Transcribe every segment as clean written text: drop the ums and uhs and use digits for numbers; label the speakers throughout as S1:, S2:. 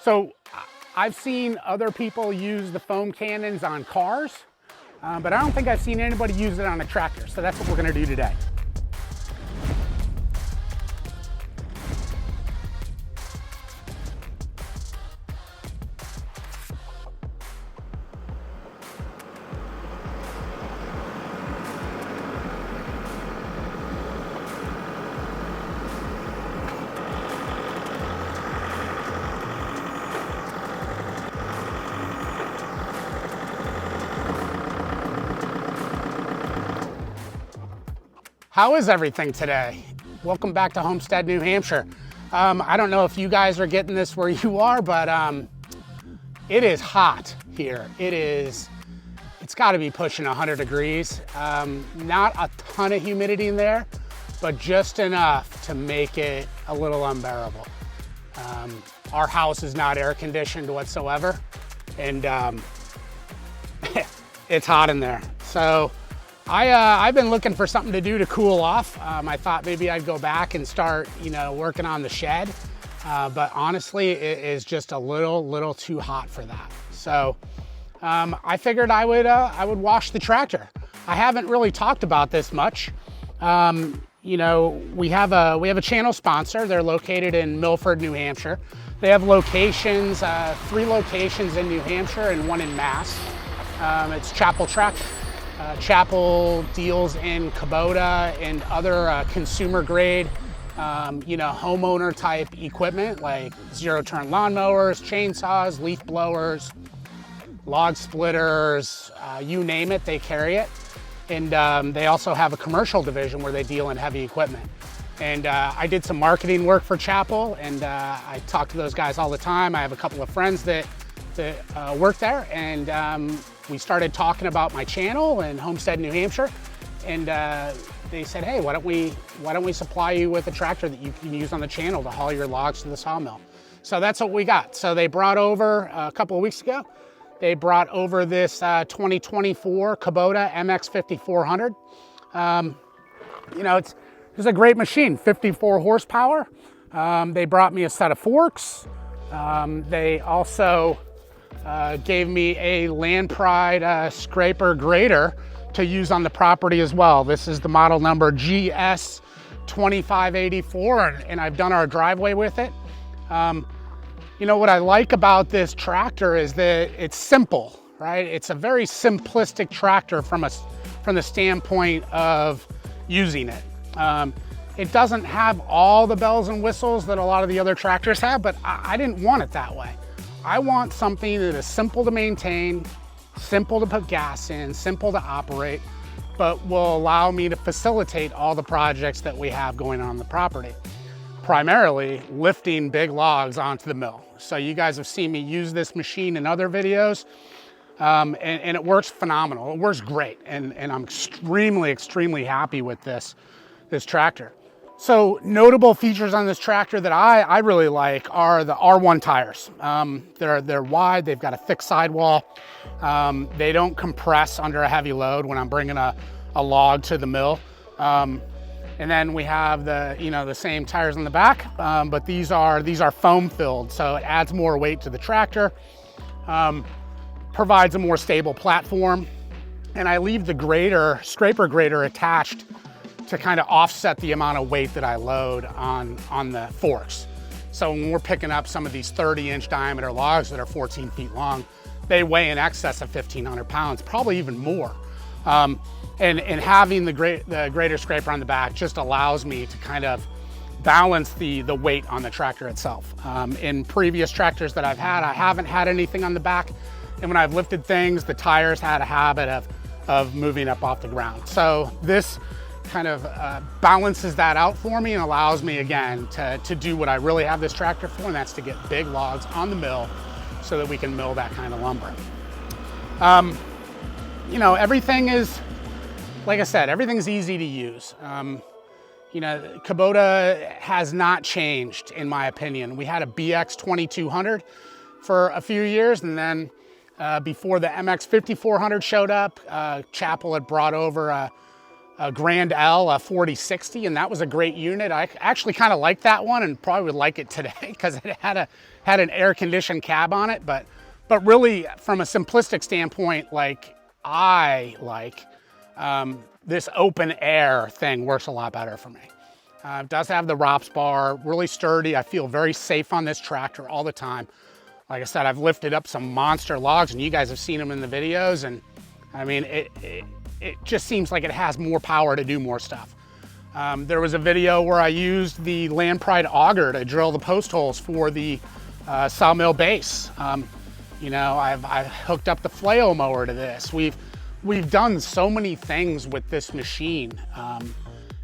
S1: So I've seen other people use the foam cannons on cars, but I don't think I've seen anybody use it on a tractor. So that's what we're gonna do today. How is everything today? Welcome back to Homestead, New Hampshire. I don't know if you guys are getting this where you are, but it is hot here. It's gotta be pushing 100 degrees. Not a ton of humidity in there, but just enough to make it a little unbearable. Our house is not air conditioned whatsoever, and it's hot in there. So I've been looking for something to do to cool off. I thought maybe I'd go back and start, working on the shed. But honestly, it is just a little too hot for that. So I figured I would wash the tractor. I haven't really talked about this much. We have a channel sponsor. They're located in Milford, New Hampshire. They have locations, 3 locations in New Hampshire and 1 in Mass. It's Chapel Tractor. Chapel deals in Kubota and other consumer grade, homeowner type equipment like 0-turn lawnmowers, chainsaws, leaf blowers, log splitters, you name it, they carry it. And they also have a commercial division where they deal in heavy equipment. And I did some marketing work for Chapel, and I talk to those guys all the time. I have a couple of friends that work there, and we started talking about my channel and Homestead, New Hampshire, and they said, hey, why don't we supply you with a tractor that you can use on the channel to haul your logs to the sawmill? So that's what we got. So they brought over, a couple of weeks ago, they brought over this 2024 Kubota MX 5400. It's a great machine, 54 horsepower. They brought me a set of forks. They also gave me a Land Pride scraper grader to use on the property as well. This is the model number GS2584, and I've done our driveway with it. What I like about this tractor is that it's simple, right? It's a very simplistic tractor from the standpoint of using it. It doesn't have all the bells and whistles that a lot of the other tractors have, but I didn't want it that way. I want something that is simple to maintain, simple to put gas in, simple to operate, but will allow me to facilitate all the projects that we have going on the property. Primarily lifting big logs onto the mill. So you guys have seen me use this machine in other videos, and it works phenomenal. It works great, and I'm extremely happy with this tractor. So notable features on this tractor that I really like are the R1 tires. They're wide, they've got a thick sidewall. They don't compress under a heavy load when I'm bringing a log to the mill. And then we have the same tires on the back, but these are foam filled, so it adds more weight to the tractor, provides a more stable platform. And I leave the scraper grader attached to kind of offset the amount of weight that I load on the forks. So when we're picking up some of these 30-inch diameter logs that are 14 feet long, they weigh in excess of 1,500 pounds, probably even more. And having the grader scraper on the back just allows me to kind of balance the weight on the tractor itself. In previous tractors that I've had, I haven't had anything on the back. And when I've lifted things, the tires had a habit of moving up off the ground. So this kind of balances that out for me and allows me, again, to do what I really have this tractor for, and that's to get big logs on the mill so that we can mill that kind of lumber. Everything is, like I said, everything's easy to use. Kubota has not changed, in my opinion. We had a BX 2200 for a few years, and then before the MX 5400 showed up, Chapel had brought over Grand L, a 4060, and that was a great unit. I actually kind of like that one and probably would like it today because it had an air-conditioned cab on it. But really, from a simplistic standpoint, like I like this open air thing works a lot better for me. It does have the ROPS bar, really sturdy. I feel very safe on this tractor all the time. Like I said, I've lifted up some monster logs, and you guys have seen them in the videos, and I mean, it just seems like it has more power to do more stuff. There was a video where I used the Land Pride auger to drill the post holes for the sawmill base. You know, I've hooked up the flail mower to this. We've done so many things with this machine.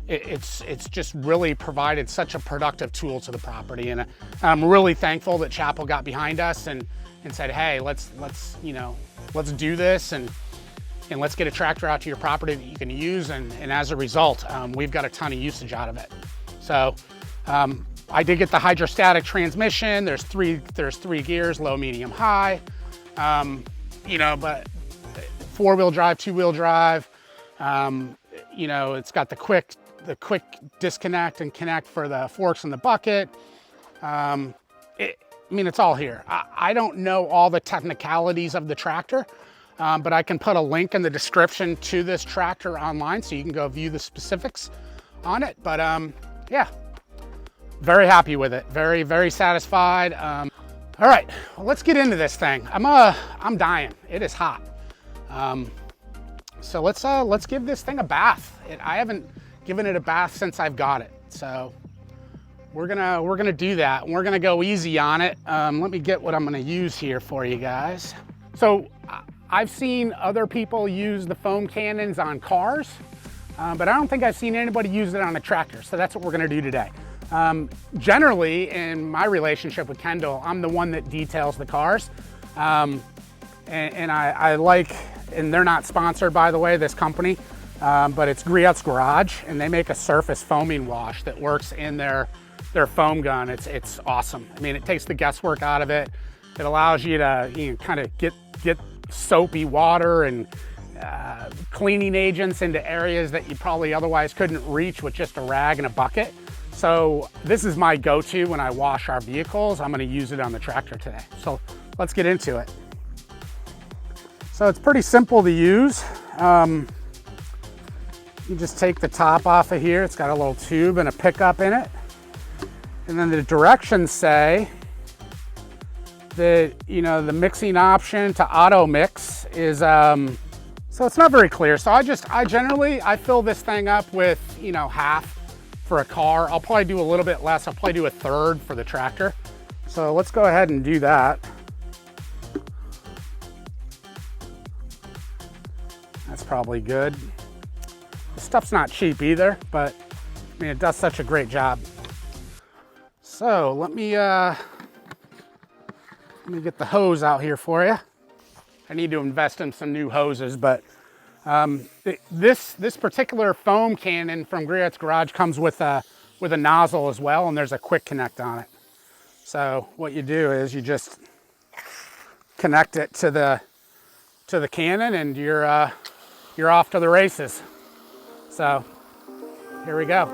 S1: It's just really provided such a productive tool to the property, and I'm really thankful that Chapel got behind us and said, hey, let's do this and let's get a tractor out to your property that you can use, and as a result, we've got a ton of usage out of it. So I did get the hydrostatic transmission. There's three gears, low, medium, high. You know, but 4-wheel drive, 2-wheel drive. You know, it's got the quick disconnect and connect for the forks and the bucket. I mean, it's all here. I don't know all the technicalities of the tractor, but I can put a link in the description to this tractor online so you can go view the specifics on it. But yeah, very happy with it. Very, very satisfied. All right, well, let's get into this thing. I'm dying. It is hot. So let's give this thing a bath. I haven't given it a bath since I've got it. So we're gonna do that. We're gonna go easy on it. Let me get what I'm gonna use here for you guys. So I've seen other people use the foam cannons on cars, but I don't think I've seen anybody use it on a tractor. So that's what we're gonna do today. Generally, in my relationship with Kendall, I'm the one that details the cars. And I like, and they're not sponsored, by the way, this company, but it's Griot's Garage, and they make a surface foaming wash that works in their foam gun. It's awesome. I mean, it takes the guesswork out of it. It allows you to kind of get soapy water and cleaning agents into areas that you probably otherwise couldn't reach with just a rag and a bucket. So this is my go-to when I wash our vehicles. I'm gonna use it on the tractor today. So let's get into it. So it's pretty simple to use. You just take the top off of here. It's got a little tube and a pickup in it. And then the directions say that, you know, the mixing option to auto mix is, so it's not very clear. So I generally fill this thing up with, you know, half for a car. I'll probably do a little bit less. I'll probably do a third for the tractor. So let's go ahead and do that. That's probably good. This stuff's not cheap either, but I mean, it does such a great job. So let me get the hose out here for you. I need to invest in some new hoses, but this particular foam cannon from Griot's Garage comes with a nozzle as well, and there's a quick connect on it. So what you do is you just connect it to the cannon, and you're off to the races. So here we go.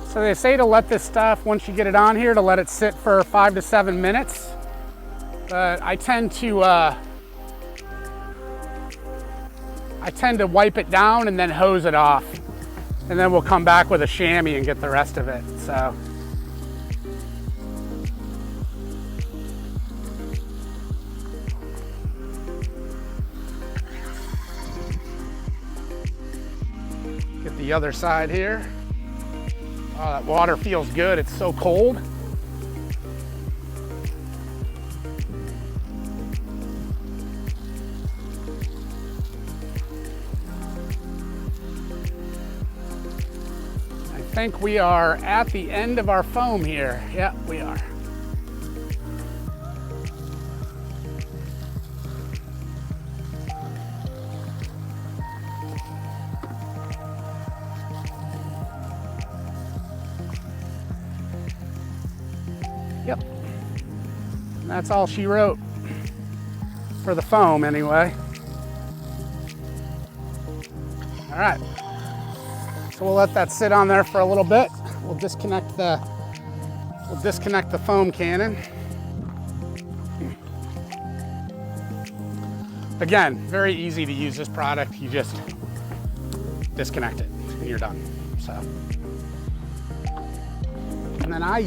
S1: So they say to let this stuff, once you get it on here, to let it sit for 5 to 7 minutes. But I tend to wipe it down and then hose it off. And then we'll come back with a chamois and get the rest of it, so. Get the other side here. Oh, that water feels good, it's so cold. I think we are at the end of our foam here. Yeah, we are. Yep. And that's all she wrote for the foam anyway. All right. So we'll let that sit on there for a little bit. We'll disconnect the foam cannon. Again, very easy to use this product. You just disconnect it and you're done. So, and then I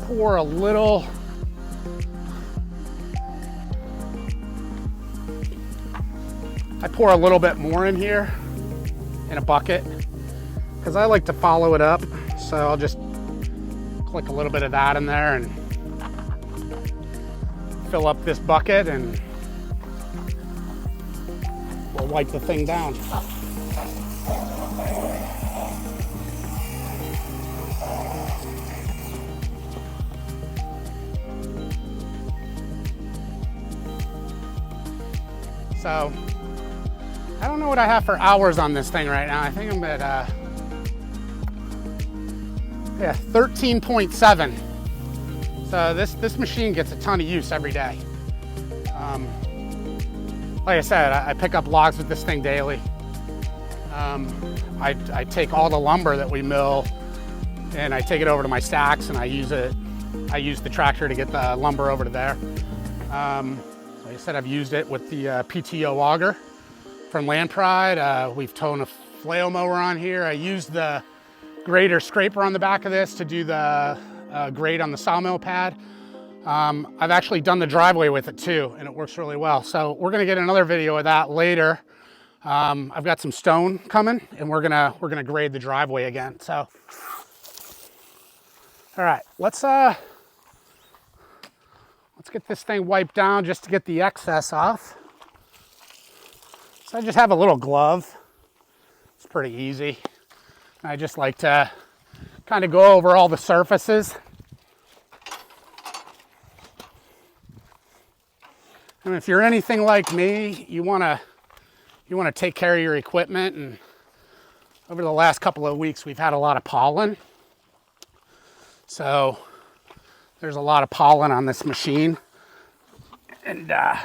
S1: pour a little. I pour a little bit more in here in a bucket because I like to follow it up. So I'll just click a little bit of that in there and fill up this bucket, and we'll wipe the thing down. So I don't know what I have for hours on this thing right now. I think I'm at 13.7. So this machine gets a ton of use every day. Like I said, I pick up logs with this thing daily. I take all the lumber that we mill and I take it over to my stacks, and I use the tractor to get the lumber over to there. Like I said, I've used it with the PTO auger from Land Pride. We've towed a flail mower on here. I used the grader scraper on the back of this to do the grade on the sawmill pad. I've actually done the driveway with it too, and it works really well. So we're gonna get another video of that later. I've got some stone coming, and we're gonna grade the driveway again. So, all right, let's get this thing wiped down just to get the excess off. So I just have a little glove. It's pretty easy. I just like to kind of go over all the surfaces. And if you're anything like me, you want to take care of your equipment. And over the last couple of weeks, we've had a lot of pollen. So there's a lot of pollen on this machine. And I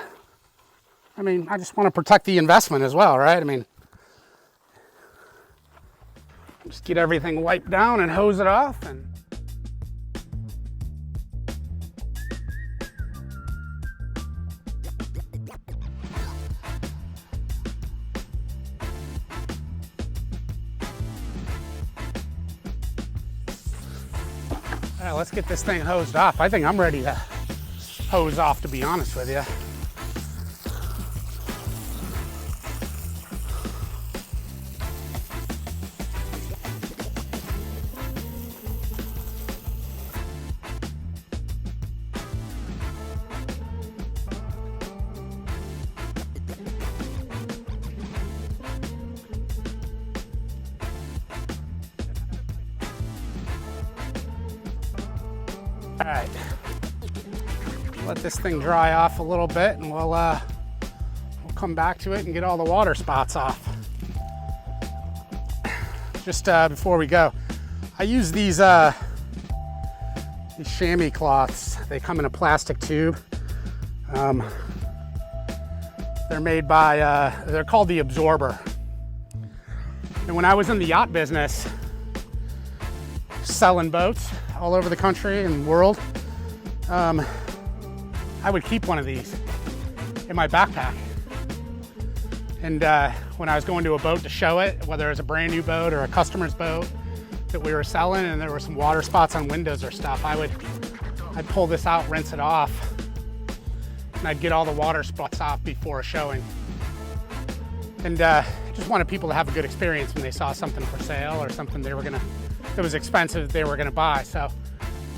S1: mean, I just want to protect the investment as well, right? I mean, just get everything wiped down and hose it off. And all right, let's get this thing hosed off. I think I'm ready to hose off, to be honest with you. All right, let this thing dry off a little bit, and we'll come back to it and get all the water spots off. Just before we go, I use these chamois cloths. They come in a plastic tube. They're made by, they're called the Absorber. And when I was in the yacht business, selling boats all over the country and world, I would keep one of these in my backpack. And when I was going to a boat to show it, whether it was a brand new boat or a customer's boat that we were selling, and there were some water spots on windows or stuff, I'd pull this out, rinse it off, and I'd get all the water spots off before a showing. And I just wanted people to have a good experience when they saw something for sale or something that was expensive that they were gonna buy. So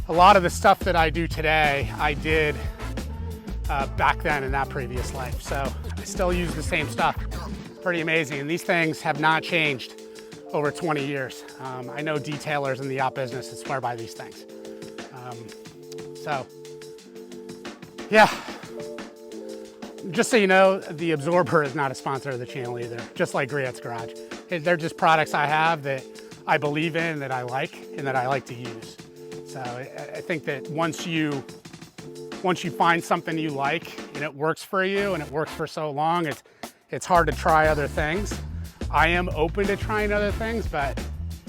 S1: a lot of the stuff that I do today, I did back then in that previous life. So I still use the same stuff. Pretty amazing. And these things have not changed over 20 years. I know detailers in the yacht business that swear by these things. So yeah, just so you know, the Absorber is not a sponsor of the channel either, just like Griot's Garage. They're just products I have that I believe in, that I like, and that I like to use. So I think that once you find something you like and it works for you and it works for so long, it's hard to try other things. I am open to trying other things, but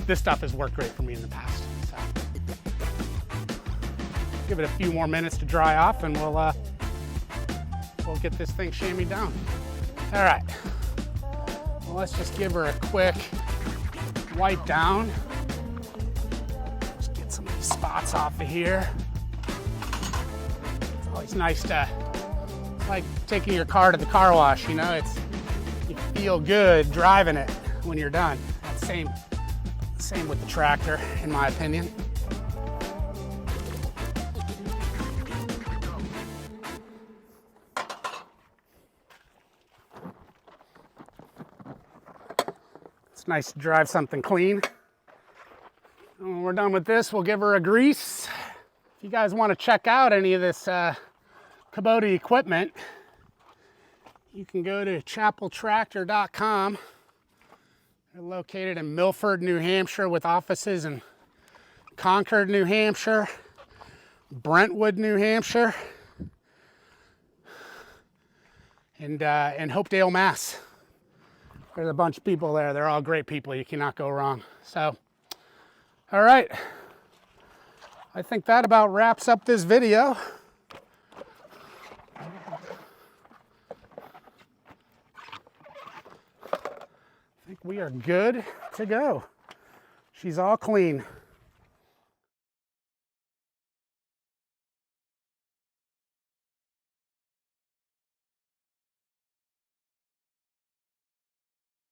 S1: this stuff has worked great for me in the past. So give it a few more minutes to dry off, and we'll get this thing chamoised down. All right, well, let's just give her a quick wipe down. Just get some of these spots off of here. It's always nice to, it's like taking your car to the car wash, you know, you feel good driving it when you're done. That's same with the tractor, in my opinion. It's nice to drive something clean. When we're done with this, we'll give her a grease. If you guys want to check out any of this Kubota equipment, you can go to chapeltractor.com. They're located in Milford, New Hampshire, with offices in Concord, New Hampshire, Brentwood, New Hampshire, and Hopedale, Mass. There's a bunch of people there. They're all great people. You cannot go wrong. So, all right. I think that about wraps up this video. I think we are good to go. She's all clean.